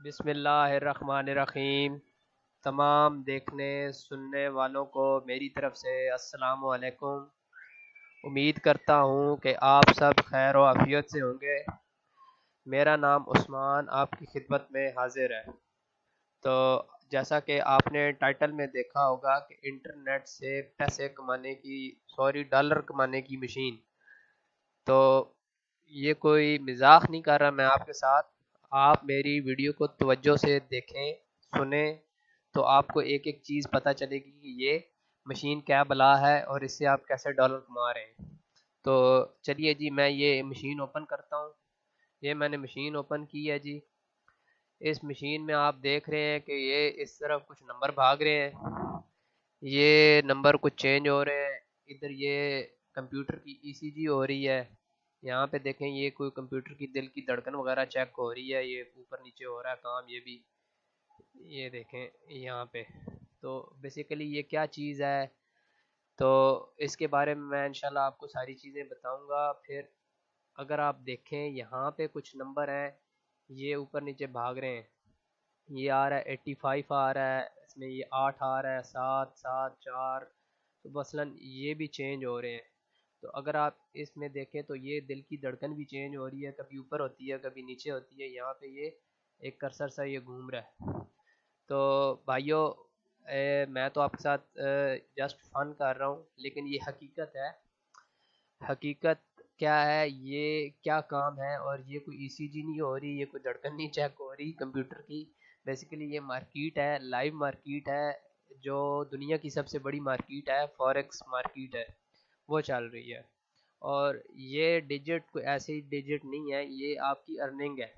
बिस्मिल्लाहिर्रहमानिर्रहीम। तमाम देखने सुनने वालों को मेरी तरफ से अस्सलाम वालेकुम। उम्मीद करता हूँ कि आप सब खैर व आफियत से होंगे। मेरा नाम उस्मान आपकी खिदमत में हाजिर है। तो जैसा कि आपने टाइटल में देखा होगा कि इंटरनेट से पैसे कमाने की डॉलर कमाने की मशीन। तो ये कोई मजाक नहीं कर रहा मैं आपके साथ। आप मेरी वीडियो को तवज्जो से देखें, सुने, तो आपको एक एक चीज़ पता चलेगी कि ये मशीन क्या बला है और इससे आप कैसे डॉलर कमा रहे हैं। तो चलिए जी, मैं ये मशीन ओपन करता हूँ। ये मैंने मशीन ओपन की है जी। इस मशीन में आप देख रहे हैं कि ये इस तरफ कुछ नंबर भाग रहे हैं, ये नंबर कुछ चेंज हो रहे हैं। इधर ये कंप्यूटर की ईसीजी हो रही है। यहाँ पे देखें, ये कोई कंप्यूटर की दिल की धड़कन वगैरह चेक हो रही है। ये ऊपर नीचे हो रहा है काम, ये भी ये देखें यहाँ पे। तो बेसिकली ये क्या चीज़ है, तो इसके बारे में मैं इंशाल्लाह आपको सारी चीज़ें बताऊंगा। फिर अगर आप देखें यहाँ पे कुछ नंबर हैं, ये ऊपर नीचे भाग रहे हैं। ये आ रहा है 85 आ रहा है, इसमें ये 8 आ रहा है, 7 7 4। तो मसलन ये भी चेंज हो रहे हैं। तो अगर आप इसमें देखें तो ये दिल की धड़कन भी चेंज हो रही है, कभी ऊपर होती है कभी नीचे होती है। यहाँ पे ये एक कर्सर सा ये घूम रहा है। तो भाइयों, मैं तो आपके साथ जस्ट फन कर रहा हूँ, लेकिन ये हकीकत है। हकीकत क्या है, ये क्या काम है, और ये कोई ईसीजी नहीं हो रही, ये कोई धड़कन नहीं चेक हो रही कंप्यूटर की। बेसिकली ये मार्केट है, लाइव मार्केट है। जो दुनिया की सबसे बड़ी मार्केट है, फॉरेक्स मार्केट है, वो चल रही है। और ये डिजिट कोई ऐसी डिजिट नहीं है, ये आपकी अर्निंग है।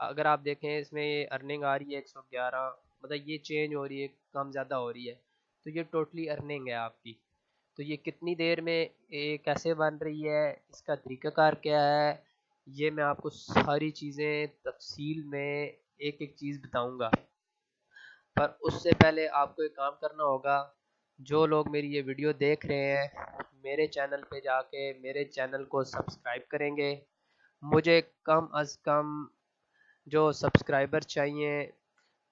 अगर आप देखें इसमें ये अर्निंग आ रही है 111, मतलब ये चेंज हो रही है, कम ज़्यादा हो रही है। तो ये टोटली अर्निंग है आपकी। तो ये कितनी देर में ये कैसे बन रही है, इसका तरीक़ाकार क्या है, ये मैं आपको सारी चीज़ें तफसील में एक एक चीज़ बताऊंगा। पर उससे पहले आपको एक काम करना होगा। जो लोग मेरी ये वीडियो देख रहे हैं, मेरे चैनल पे जाके मेरे चैनल को सब्सक्राइब करेंगे। मुझे कम अज़ कम जो सब्सक्राइबर चाहिए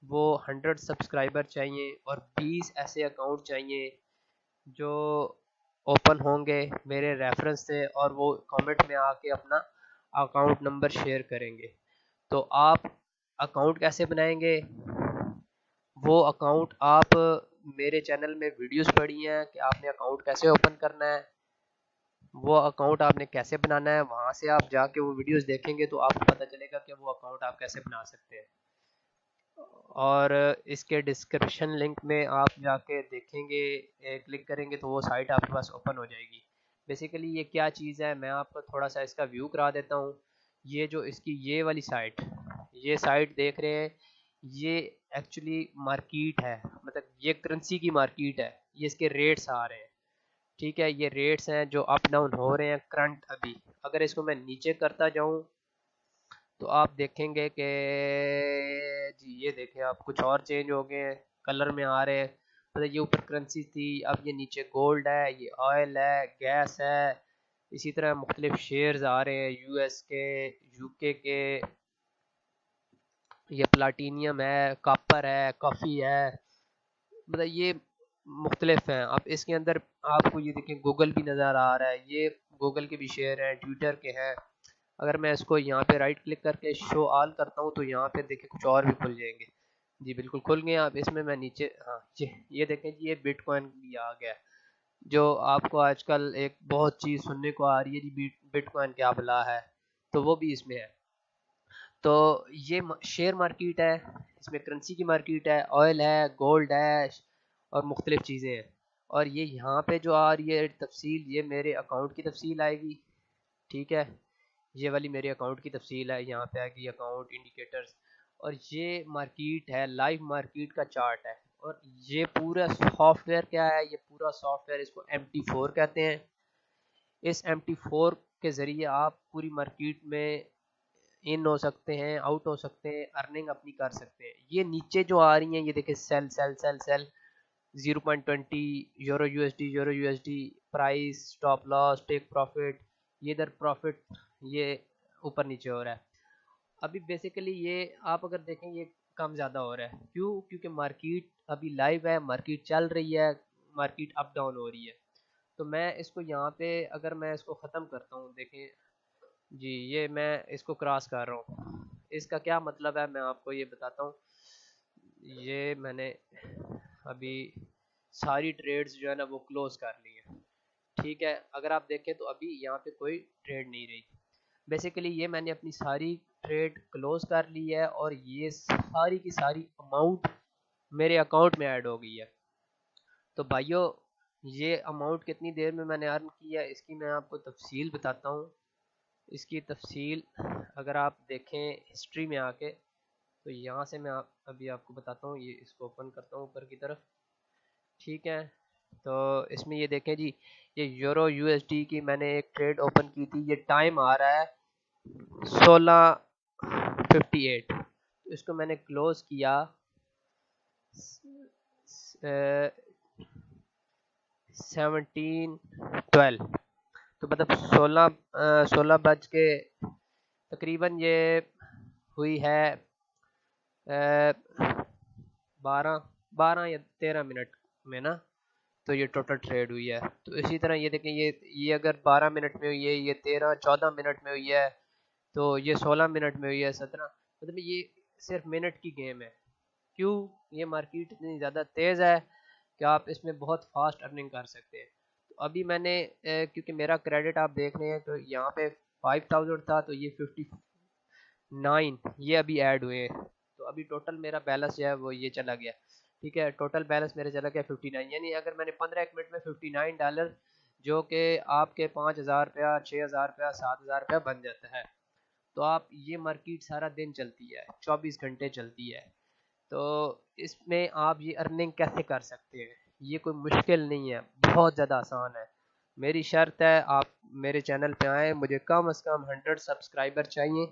वो 100 सब्सक्राइबर चाहिए, और 20 ऐसे अकाउंट चाहिए जो ओपन होंगे मेरे रेफरेंस से, और वो कमेंट में आके अपना अकाउंट नंबर शेयर करेंगे। तो आप अकाउंट कैसे बनाएंगे, वो अकाउंट आप मेरे चैनल में वीडियोस पड़ी हैं कि आपने अकाउंट कैसे ओपन करना है, वो अकाउंट आपने कैसे बनाना है। वहाँ से आप जाके वो वीडियोस देखेंगे तो आपको पता चलेगा कि वो अकाउंट आप कैसे बना सकते हैं। और इसके डिस्क्रिप्शन लिंक में आप जाके देखेंगे, क्लिक करेंगे तो वो साइट आपके पास ओपन हो जाएगी। बेसिकली ये क्या चीज़ है, मैं आपको थोड़ा सा इसका व्यू करा देता हूँ। ये जो इसकी ये वाली साइट, ये साइट देख रहे हैं, ये एक्चुअली मार्केट है, मतलब ये करेंसी की मार्केट है। ये इसके रेट्स आ रहे हैं, ठीक है। ये रेट्स हैं जो अप डाउन हो रहे हैं करंट अभी। अगर इसको मैं नीचे करता जाऊँ तो आप देखेंगे कि जी ये देखें, आप कुछ और चेंज हो गए हैं, कलर में आ रहे हैं। मतलब ये ऊपर करेंसी थी, अब ये नीचे गोल्ड है, ये ऑयल है, गैस है। इसी तरह मुख्तलिफ शेयर्स आ रहे हैं, यूएस के, यूके के। ये प्लाटीनियम है, कॉपर है, कॉफ़ी है। मतलब ये मुख्तलिफ हैं। अब इसके अंदर आपको ये देखें, गूगल भी नज़र आ रहा है। ये गूगल के भी शेयर हैं, ट्विटर के हैं। अगर मैं इसको यहाँ पे राइट क्लिक करके शो ऑल करता हूँ तो यहाँ पे देखिए कुछ और भी खुल जाएंगे। जी बिल्कुल खुल गए। आप इसमें मैं नीचे, हाँ ये देखें जी, ये बिटकॉइन भी आ गया, जो आपको आजकल एक बहुत चीज़ सुनने को आ रही है जी, बिटकॉइन क्या भला है, तो वो भी इसमें है। तो ये शेयर मार्केट है, इसमें करेंसी की मार्केट है, ऑयल है, गोल्ड है, और मुख्तलिफ चीज़ें हैं। और ये यहाँ पे जो आ रही है तफसील, ये मेरे अकाउंट की तफसील आएगी, ठीक है। ये वाली मेरे अकाउंट की तफसील है, यहाँ पे आएगी अकाउंट इंडिकेटर्स। और ये मार्केट है, लाइव मार्केट का चार्ट है। और ये पूरा सॉफ्टवेयर क्या है, ये पूरा सॉफ्टवेयर इसको MT4 कहते हैं। इस MT4 के ज़रिए आप पूरी मार्केट में इन हो सकते हैं, आउट हो सकते हैं, अर्निंग अपनी कर सकते हैं। ये नीचे जो आ रही हैं, ये देखिए, sell sell sell sell, 0.20 euro USD, euro USD, price, stop loss, take profit. ये इधर प्रॉफिट, ये ऊपर नीचे हो रहा है। अभी बेसिकली ये आप अगर देखें ये कम ज़्यादा हो रहा है, क्यों? क्योंकि मार्केट अभी लाइव है, मार्केट चल रही है, मार्केट अप डाउन हो रही है। तो मैं इसको यहाँ पे अगर मैं इसको ख़त्म करता हूँ, देखें जी, ये मैं इसको क्रॉस कर रहा हूँ, इसका क्या मतलब है मैं आपको ये बताता हूँ। ये मैंने अभी सारी ट्रेड्स जो है ना वो क्लोज कर ली है, ठीक है। अगर आप देखें तो अभी यहाँ पे कोई ट्रेड नहीं रही। बेसिकली ये मैंने अपनी सारी ट्रेड क्लोज कर ली है और ये सारी की सारी अमाउंट मेरे अकाउंट में ऐड हो गई है। तो भाइयों, ये अमाउंट कितनी देर में मैंने अर्न किया है इसकी मैं आपको तफसील बताता हूँ। इसकी तफसील अगर आप देखें हिस्ट्री में आके, तो यहाँ से मैं अभी आपको बताता हूँ। ये इसको ओपन करता हूँ ऊपर की तरफ, ठीक है। तो इसमें ये देखें जी, ये यूरो यूएसडी की मैंने एक ट्रेड ओपन की थी। ये टाइम आ रहा है 16:58। तो इसको मैंने क्लोज किया 17:12। तो मतलब 16 बज के तकरीबन ये हुई है 12 या 13 मिनट में ना। तो ये टोटल ट्रेड हुई है। तो इसी तरह ये देखें, ये अगर 12 मिनट में हुई है, ये 13-14 मिनट में हुई है, तो ये 16 मिनट में हुई है 17। मतलब ये सिर्फ मिनट की गेम है। क्यों? ये मार्केट इतनी ज़्यादा तेज़ है कि आप इसमें बहुत फास्ट अर्निंग कर सकते हैं। तो अभी मैंने क्योंकि मेरा क्रेडिट आप देख रहे हैं तो यहाँ पे 5000 था, तो ये 59 ये अभी ऐड हुए हैं। तो अभी टोटल मेरा बैलेंस जो है वो ये चला गया, ठीक है। टोटल बैलेंस मेरा चला गया 59, यानी अगर मैंने 15 मिनट में $59 जो कि आपके 5000 रुपया, 6000 रुपया, 7000 रुपया बन जाता है। तो आप ये मार्केट सारा दिन चलती है, 24 घंटे चलती है। तो इसमें आप ये अर्निंग कैसे कर सकते हैं? ये कोई मुश्किल नहीं है, बहुत ज़्यादा आसान है। मेरी शर्त है आप मेरे चैनल पे आएँ, मुझे कम से कम 100 सब्सक्राइबर चाहिए,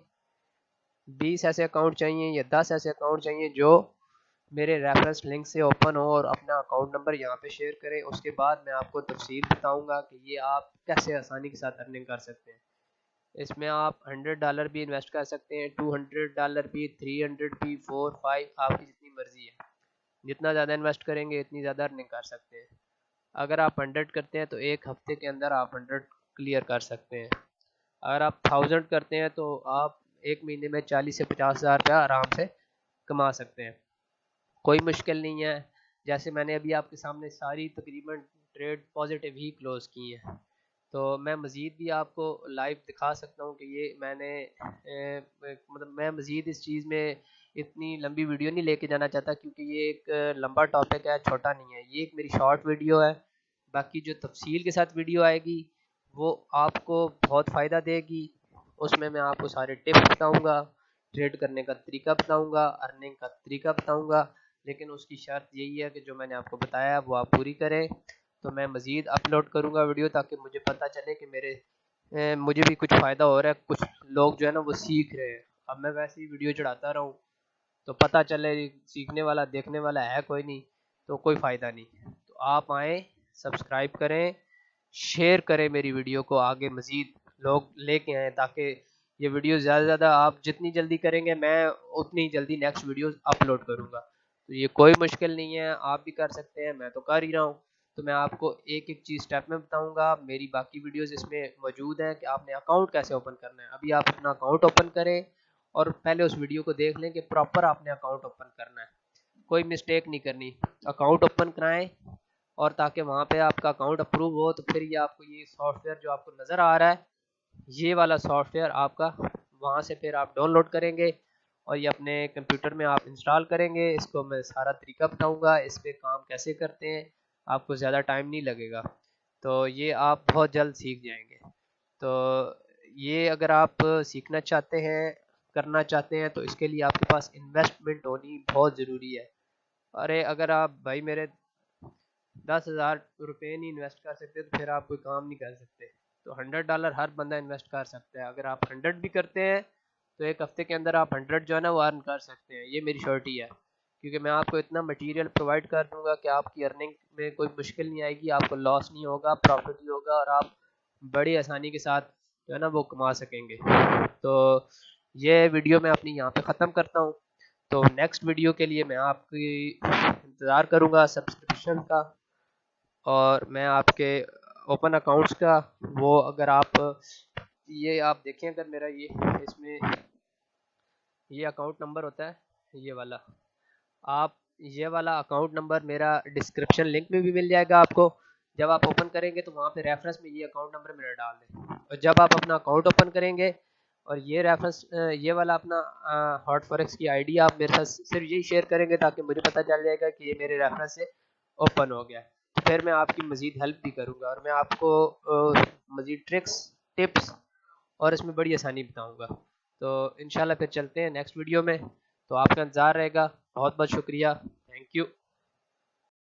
20 ऐसे अकाउंट चाहिए या 10 ऐसे अकाउंट चाहिए जो मेरे रेफरेंस लिंक से ओपन हो और अपना अकाउंट नंबर यहाँ पे शेयर करें। उसके बाद मैं आपको तफसील बताऊँगा कि ये आप कैसे आसानी के साथ अर्निंग कर सकते हैं। इसमें आप $100 भी इन्वेस्ट कर सकते हैं, $200 भी, 300 भी, 4, 5, आपकी जितनी मर्जी है। जितना ज़्यादा इन्वेस्ट करेंगे इतनी ज़्यादा अर्निंग कर सकते हैं। अगर आप 100 करते हैं तो एक हफ्ते के अंदर आप 100 क्लियर कर सकते हैं। अगर आप 1000 करते हैं तो आप एक महीने में 40 से 50 हज़ार रुपया आराम से कमा सकते हैं। कोई मुश्किल नहीं है। जैसे मैंने अभी आपके सामने सारी तकरीबन ट्रेड पॉजिटिव ही क्लोज की हैं। तो मैं मज़ीद भी आपको लाइव दिखा सकता हूँ कि ये मैंने मतलब मैं मज़ीद इस चीज़ में इतनी लंबी वीडियो नहीं लेके जाना चाहता, क्योंकि ये एक लंबा टॉपिक है, छोटा नहीं है। ये एक मेरी शॉर्ट वीडियो है। बाकी जो तफसील के साथ वीडियो आएगी वो आपको बहुत फ़ायदा देगी। उसमें मैं आपको सारे टिप्स बताऊँगा, ट्रेड करने का तरीका बताऊँगा, अर्निंग का तरीका बताऊँगा। लेकिन उसकी शर्त यही है कि जो मैंने आपको बताया वो आप पूरी करें। तो मैं मज़ीद अपलोड करूँगा वीडियो, ताकि मुझे पता चले कि मुझे भी कुछ फ़ायदा हो रहा है, कुछ लोग जो है ना वो सीख रहे हैं। अब मैं वैसे ही वीडियो चढ़ाता रहूँ तो पता चले सीखने वाला देखने वाला है कोई नहीं, तो कोई फ़ायदा नहीं। तो आप आएँ, सब्सक्राइब करें, शेयर करें मेरी वीडियो को, आगे मज़ीद लोग लेके आएँ, ताकि ये वीडियो ज़्यादा से ज़्यादा आप जितनी जल्दी करेंगे मैं उतनी जल्दी नेक्स्ट वीडियो अपलोड करूँगा। तो ये कोई मुश्किल नहीं है, आप भी कर सकते हैं, मैं तो कर ही रहा हूँ। तो मैं आपको एक एक चीज़ स्टेप में बताऊँगा। मेरी बाकी वीडियोज़ इसमें मौजूद हैं कि आपने अकाउंट कैसे ओपन करना है। अभी आप अपना अकाउंट ओपन करें और पहले उस वीडियो को देख लें कि प्रॉपर आपने अकाउंट ओपन करना है, कोई मिस्टेक नहीं करनी। अकाउंट ओपन कराएं और ताकि वहाँ पे आपका अकाउंट अप्रूव हो, तो फिर ये आपको ये सॉफ्टवेयर जो आपको नज़र आ रहा है, ये वाला सॉफ्टवेयर आपका वहाँ से फिर आप डाउनलोड करेंगे और ये अपने कंप्यूटर में आप इंस्टॉल करेंगे। इसको मैं सारा तरीका बताऊँगा, इस पे काम कैसे करते हैं, आपको ज़्यादा टाइम नहीं लगेगा। तो ये आप बहुत जल्द सीख जाएंगे। तो ये अगर आप सीखना चाहते हैं, करना चाहते हैं, तो इसके लिए आपके पास इन्वेस्टमेंट होनी बहुत ज़रूरी है। अरे अगर आप भाई मेरे 10,000 रुपये नहीं इन्वेस्ट कर सकते तो फिर आप कोई काम नहीं कर सकते। तो $100 हर बंदा इन्वेस्ट कर सकता है। अगर आप 100 भी करते हैं तो एक हफ्ते के अंदर आप 100 जो है ना वो अर्न कर सकते हैं। ये मेरी श्योरिटी है, क्योंकि मैं आपको इतना मटेरियल प्रोवाइड कर दूंगा कि आपकी अर्निंग में कोई मुश्किल नहीं आएगी, आपको लॉस नहीं होगा, प्रॉफिट ही होगा और आप बड़ी आसानी के साथ जो है ना वो कमा सकेंगे। तो ये वीडियो मैं अपनी यहाँ पे ख़त्म करता हूँ। तो नेक्स्ट वीडियो के लिए मैं आपकी इंतज़ार करूँगा सब्सक्रिप्शन का, और मैं आपके ओपन अकाउंट्स का, वो अगर आप ये आप देखें, अगर मेरा ये इसमें ये अकाउंट नंबर होता है, ये वाला, आप ये वाला अकाउंट नंबर मेरा डिस्क्रिप्शन लिंक में भी मिल जाएगा आपको। जब आप ओपन करेंगे तो वहाँ पे रेफरेंस में ये अकाउंट नंबर मेरा डाल दें, और जब आप अपना अकाउंट ओपन करेंगे और ये रेफरेंस ये वाला अपना हॉट फॉरेक्स की आईडी आप मेरे साथ सिर्फ यही शेयर करेंगे, ताकि मुझे पता चल जाएगा कि ये मेरे रेफरेंस से ओपन हो गया है। तो फिर मैं आपकी मज़ीद हेल्प भी करूँगा, और मैं आपको मज़ीद ट्रिक्स, टिप्स और इसमें बड़ी आसानी बताऊँगा। तो इंशाल्लाह फिर चलते हैं नेक्स्ट वीडियो में, तो आपका इंतज़ार रहेगा। बहुत बहुत शुक्रिया, थैंक यू।